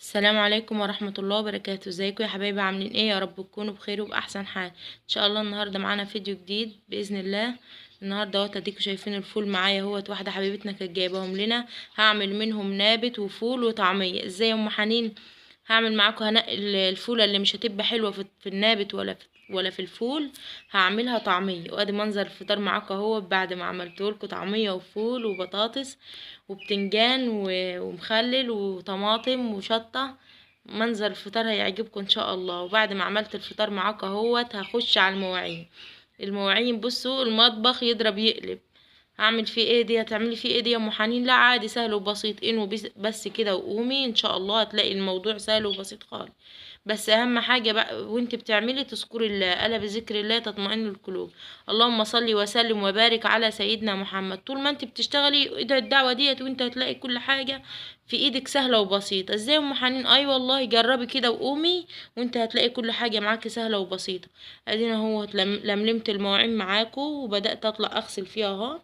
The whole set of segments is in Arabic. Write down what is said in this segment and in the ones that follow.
السلام عليكم ورحمة الله وبركاته. ازيكم يا حبايبي؟ عاملين ايه؟ يا رب تكونوا بخير وبأحسن حال ان شاء الله. النهاردة معانا فيديو جديد بإذن الله. النهاردة اهوت اديكوا شايفين الفول معايا اهوت. واحدة حبيبتنا كانت جايباهم لنا، هعمل منهم نابت وفول وطعمية. ازاي يا ام حنين؟ هعمل معاكم، هنقي الفولة اللي مش هتبقى حلوة في النابت ولا في الفول، هعملها طعمية. وادي منظر الفطار معاكم اهو بعد ما عملتهولكوا طعمية وفول وبطاطس وبتنجان ومخلل وطماطم وشطة. منظر الفطار هيعجبكم ان شاء الله. وبعد ما عملت الفطار معاكم اهوت هخش على المواعين. بصوا المطبخ يضرب يقلب. هعمل فيه ايه دي؟ هتعملي فيه ايه دي يا ام حنين؟ لا عادي سهل وبسيط، انه بس كده وقومي ان شاء الله هتلاقي الموضوع سهل وبسيط خالص. بس اهم حاجه بقى وانت بتعملي تذكري الله، الا بذكر الله تطمئن القلوب. اللهم صل وسلم وبارك على سيدنا محمد. طول ما انت بتشتغلي ادعي الدعوه ديت وانت هتلاقي كل حاجه في ايدك سهله وبسيطه. ازاي يا ام حنين؟ اي والله جربي كده وقومي وانت هتلاقي كل حاجه معاكي سهله وبسيطه. ادينا هو لملمت المواعين معاكم وبدات اطلع اغسل فيها اهو.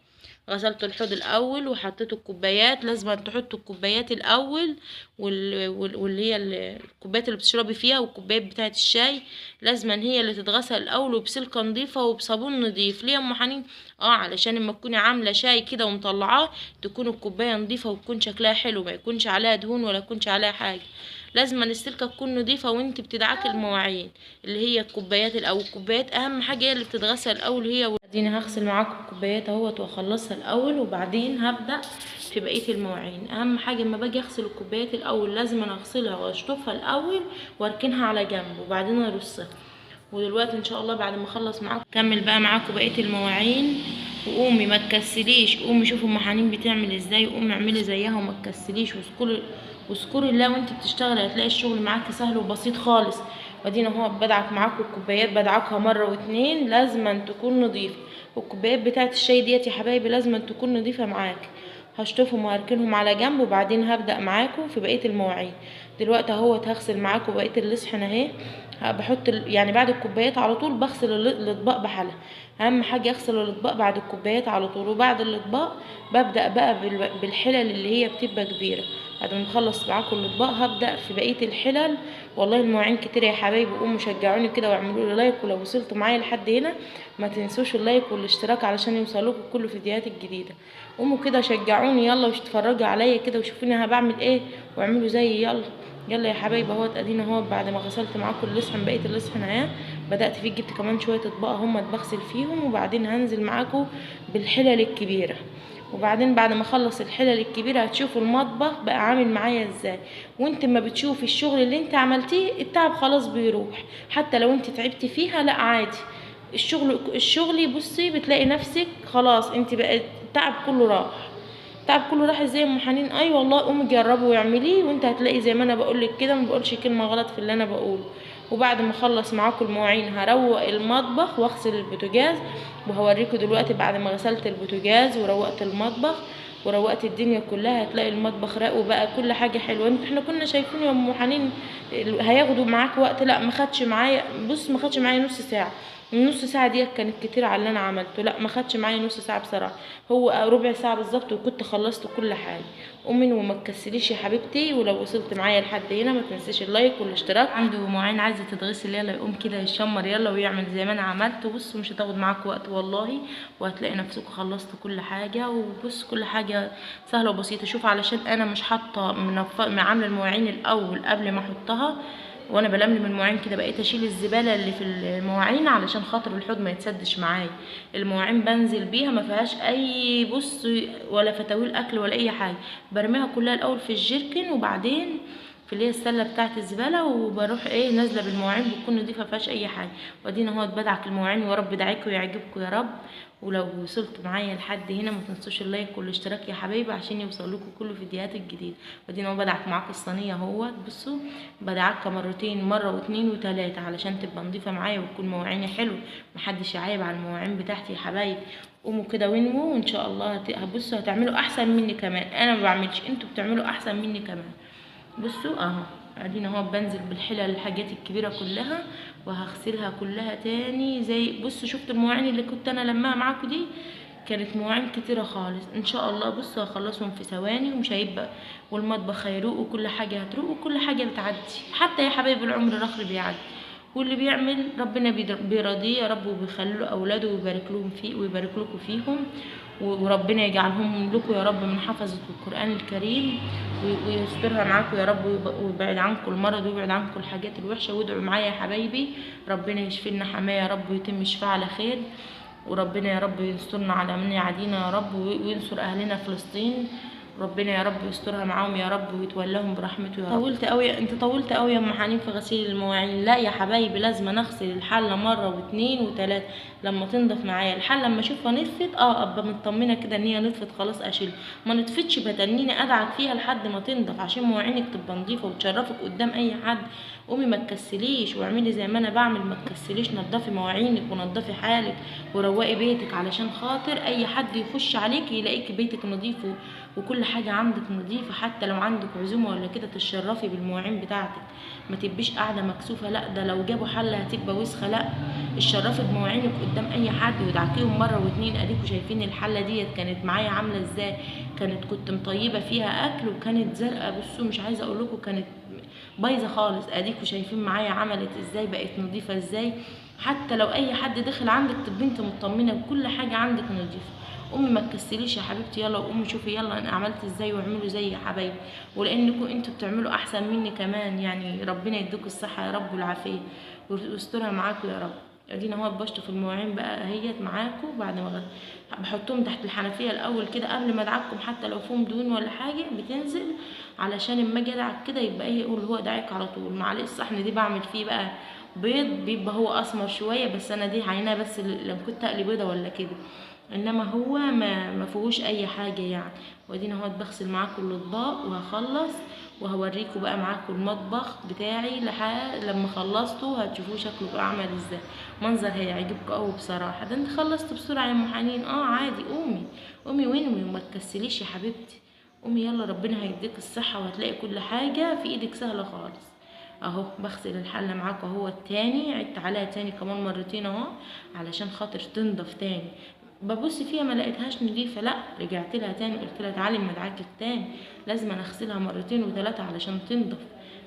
غسلت الحوض الاول وحطيت الكوبايات. لازم تحطوا الكوبايات الاول واللي هي الكوبايات اللي بتشربي فيها والكوبايات بتاعه الشاي لازم هي اللي تتغسل الاول وبسلكه نظيفه وبصابون نظيف. ليه يا ام حنين؟ علشان لما تكوني عامله شاي كده ومطلعاه تكون الكوبايه نظيفه وتكون شكلها حلو، ما يكونش عليها دهون ولا يكونش عليها حاجه. لازم السلكه تكون نظيفه وانت بتدعكي المواعين اللي هي الكوبايات الاول. الكوبايات اهم حاجه هي اللي بتتغسل الاول هي. اديني هغسل معاكم الكوبايات اهوت واخلصها الاول وبعدين هبدا في بقيه المواعين. اهم حاجه لما باجي اغسل الكوبايات الاول لازم انا اغسلها واشطفها الاول واركنها على جنب وبعدين ارصها. ودلوقتي ان شاء الله بعد ما اخلص معاكم كمل بقى معاكم بقيه المواعين. وقومي ما تكسليش، قومي شوفوا ام حنين بتعمل ازاي وقومي اعملي زيها وما تكسليش. واذكري الله وانت بتشتغلي هتلاقي الشغل معاكي سهل وبسيط خالص. وادينا هو بدعك معاكم الكوبايات، بدعكها مره واتنين لازم تكون نظيفه. والكوبايات بتاعه الشاي ديت يا حبايبي لازم تكون نظيفه معاكي. هشطفهم وهركنهم على جنب وبعدين هبدأ معاكم في بقية المواعين. دلوقتي اهو هغسل معاكم بقية الصحن اهي. بحط يعني بعد الكوبايات على طول بغسل الاطباق بحالها. اهم حاجة اغسل الاطباق بعد الكوبايات على طول. وبعد الاطباق ببدأ بقى بالحلل اللي هي بتبقى كبيرة. بعد ما اخلص معاكم الاطباق هبدأ في بقية الحلل. والله المواعين كتير يا حبايبي. قوموا شجعوني كده واعملوا لي لايك، ولو وصلتوا معايا لحد هنا ما تنسوش اللايك والاشتراك علشان يوصلوكوا كل الفيديوهات الجديدة. قوموا كده شجعوني يلا واتفرجوا عليا كده وشوفوني انا بعمل ايه واعملوا زيي. يلا يلا يا حبايبي اهوت. ادينا اهوت بعد ما غسلت معاكم اللصحن بقيه اللصحن اهي. بدات فيه جبت كمان شويه اطباق هم بغسل فيهم وبعدين هنزل معاكم بالحلل الكبيره. وبعدين بعد ما اخلص الحلل الكبيره هتشوفوا المطبخ بقى عامل معايا ازاي. وانت ما بتشوفي الشغل اللي انت عملتيه التعب خلاص بيروح. حتى لو انت تعبتي فيها لا عادي. الشغل بصي بتلاقي نفسك خلاص انت بقى التعب كله راح. التعب كله راح. ازاي يا ام حنين؟ اي والله قومي جربي واعمليه وانت هتلاقي زي ما انا بقولك كده. ما بقولش كلمه غلط في اللي انا بقوله. وبعد ما اخلص معاكم المواعين هروق المطبخ واغسل البوتاجاز. وهوريكم دلوقتي بعد ما غسلت البوتاجاز وروقت المطبخ وروقت الدنيا كلها هتلاقي المطبخ راق وبقى كل حاجه حلوه. احنا كنا شايفين يا ام حنين هياخدوا معاك وقت. لا ما خدش معايا. بص ما خدش معايا نص ساعه. النص ساعه دي كانت كتير على اللي انا عملته. لا ما خدش معايا نص ساعه بصراحه. هو ربع ساعه بالظبط وكنت خلصت كل حاجه. قومي وما تكسليش يا حبيبتي. ولو وصلت معايا لحد هنا ما تنسيش اللايك والاشتراك. عنده مواعين عايزه تتغسل يلا يقوم كده يشمر يلا ويعمل زي ما انا عملت. بص مش هتاخد معاك وقت والله. وهتلاقي نفسكم خلصتوا كل حاجه. وبص كل حاجه سهله وبسيطه. شوف علشان انا مش حاطه عامله المواعين الاول قبل ما احطها. وانا بلملم المواعين كده بقيت اشيل الزباله اللي في المواعين علشان خاطر الحوض ما يتسدش معايا. المواعين بنزل بيها ما فيهاش اي بص ولا فتاويل اكل ولا اي حاجه. برميها كلها الاول في الجيركن وبعدين في اللي هي السله بتاعه الزباله وبروح نازله بالمواعين بتكون نضيفه ما فيهاش اي حاجه. وادينا اهو بدعك المواعين ويا رب دعيكم ويعجبكم يا رب. ولو وصلتوا معايا لحد هنا ما تنسوش اللايك والاشتراك يا حبايبي عشان يوصلكوا كل الفيديوهات الجديده. وادينا اهو بدعك معاكم الصينيه اهوت. بصوا بدعكها مرتين، مره واتنين وتلاته علشان تبقى نضيفه معايا وتكون مواعيني حلو. محدش يعيب على المواعين بتاعتي يا حبايبي. قوموا كده وانموا وان شاء الله هتبصوا هتعملوا احسن مني كمان. انا ما بعملش انتوا بتعملوا احسن مني كمان. بصوا اهو. ادينا اهو بنزل بالحلل الحاجات الكبيره كلها وهغسلها كلها تاني. زي بصوا شفتوا المواعين اللي كنت انا لماها معاكم دي كانت مواعين كتيرة خالص. ان شاء الله بصوا هخلصهم في ثواني ومش هيبقى، والمطبخ هيروق وكل حاجة هتروق وكل حاجة بتعدي، حتى يا حبايب العمر رخر بيعدي، واللي بيعمل ربنا بيرضيه يا رب، وبيخلي له اولاده ويبارك لهم فيه ويبارك لكم فيهم، وربنا يجعلهم لكم يا رب من حفظة القرآن الكريم، ويسترها معاكم يا رب، ويبعد عنكم المرض ويبعد عنكم الحاجات الوحشة. وادعوا معايا يا حبايبي ربنا يشفي لنا حماية يا رب ويتم شفاء على خير، وربنا يا رب ينصرنا على من يعادينا يا رب، وينصر اهلنا فلسطين، ربنا يا رب يسترها معاهم يا رب ويتولاهم برحمته يا رب. طولت قوي يا ام حنين في غسيل المواعين. لا يا حبايبي لازم نغسل الحله مره واثنين وثلاثه لما تنضف معايا. الحله لما اشوفها نطفت ابقى مطمنه كده ان هي نطفت خلاص اشيل، ما نطفتش بتنيني ادعك فيها لحد ما تنضف عشان مواعينك تبقى نضيفه وتشرفك قدام اي حد. قومي ما تكسليش واعملي زي ما انا بعمل، ما تكسليش، نضفي مواعينك ونضفي حالك وروقي بيتك علشان خاطر اي حد يخش عليك يلاقيك بيتك نضيف وكل حاجه عندك نضيفه. حتى لو عندك عزومه ولا كده تشرفي بالمواعين بتاعتك، ما تبقيش قاعده مكسوفه، لا ده لو جابوا حله هتبقى وسخه، لا اتشرفي بمواعينك قدام اي حد ودعكيهم مره واتنين. اديكوا شايفين الحله ديت كانت معايا عامله ازاي، كنت مطيبه فيها اكل وكانت زرقاء، بصوا مش عايزه اقول لكم كانت بايظه خالص. اديكوا شايفين معايا عملت ازاي، بقت نظيفه ازاي. حتى لو اي حد دخل عندك تبقي انت مطمنه بكل حاجه عندك نظيفه. امي ما تكسليش يا حبيبتي، يلا وامي شوفي يلا انا عملت ازاي واعملوا زي يا حبايبي، ولانكم انتوا بتعملوا احسن مني كمان، يعني ربنا يديكوا الصحه يا رب والعافيه ويسترها معاكم يا رب. ادينا اهو بشطف المواعين بقى اهيت معاكم بعد ما بحطهم تحت الحنفيه الاول كده قبل ما ادعكم، حتى لو فيهم دهون ولا حاجه بتنزل، علشان اما اجي ادعك كده يبقى ايه يقول هو دعك على طول. معلقه الصحن دي بعمل فيه بقى بيض، بيبقى هو اسمر شويه، بس انا دي عيناه بس لما كنت اقلي بيضه ولا كده، انما هو ما فيهوش اي حاجه يعني. وادينا اهو بغسل معاكم الاطباق وهخلص وهوريكم بقى معاكم المطبخ بتاعي لحد لما خلصته هتشوفوه شكله بقى عمل ازاي. منظر هيعجبكم قوي بصراحه. ده انت خلصت بسرعه يا ام حنين. عادي، قومي وانوي وما تكسليش يا حبيبتي، قومي يلا ربنا هيديك الصحه وهتلاقي كل حاجه في ايدك سهله خالص. اهو بغسل الحله معاكم اهو التاني، عدت عليها تاني كمان مرتين اهو علشان خاطر تنضف تاني. ببص فيها ما لقيتهاش نضيفه، لا رجعت لها تاني قلت لها تعالي اما ادعكك تاني، لازم اغسلها مرتين وثلاثه علشان تنضف.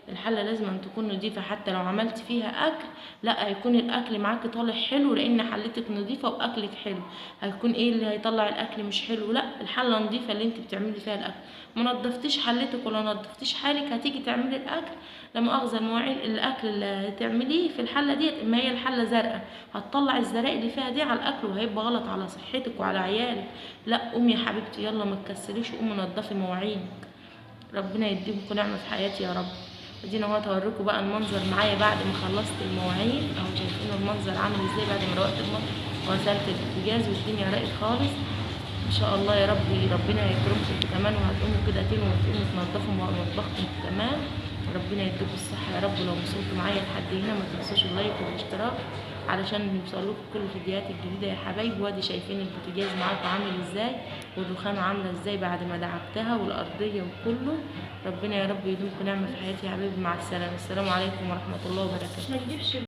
الحله لازم أن تكون نضيفه، حتى لو عملت فيها اكل لا هيكون الاكل معاكي طالع حلو لان حلتك نضيفه واكلك حلو. هيكون ايه اللي هيطلع الاكل مش حلو؟ لا الحله نضيفه اللي انت بتعملي فيها الاكل. ما نضفتيش حلتك ولا نضفتيش حالك هتيجي تعملي الاكل لما اخذ المواعين الاكل اللي هتعمليه في الحله ديت، ما هي الحله زرقاء هتطلع الزرق اللي فيها دي على الاكل وهيبقى غلط على صحتك وعلى عيالك. لا قومي يا حبيبتي يلا ما تكسليش وقومي نضفي مواعينك، ربنا يديكم نعمه في حياتي يا رب. ادينا اهو هوريكم بقى المنظر معايا بعد ما خلصت المواعين اهو، شايفين المنظر عامل ازاي بعد ما روقت المطبخ وغسلت البوتاجاز والدنيا راقت خالص. ان شاء الله يا رب ربنا يكرمكم كمان وهتقوموا كده تاني وتقوموا تنضفوا مطبخكم كمان. ربنا يديكم الصحه يا رب. لو وصلتوا معايا لحد هنا ما تنسوش اللايك والاشتراك علشان يوصلكم كل الفيديوهات الجديده يا حبايبي. وادي شايفين البوتاجاز معاكم عامل ازاي والرخامه عامله ازاي بعد ما دعكتها والارضيه وكله. ربنا يا رب يديمكم نعمه في حياتي يا حبايبي. مع السلامه، السلام عليكم ورحمه الله وبركاته.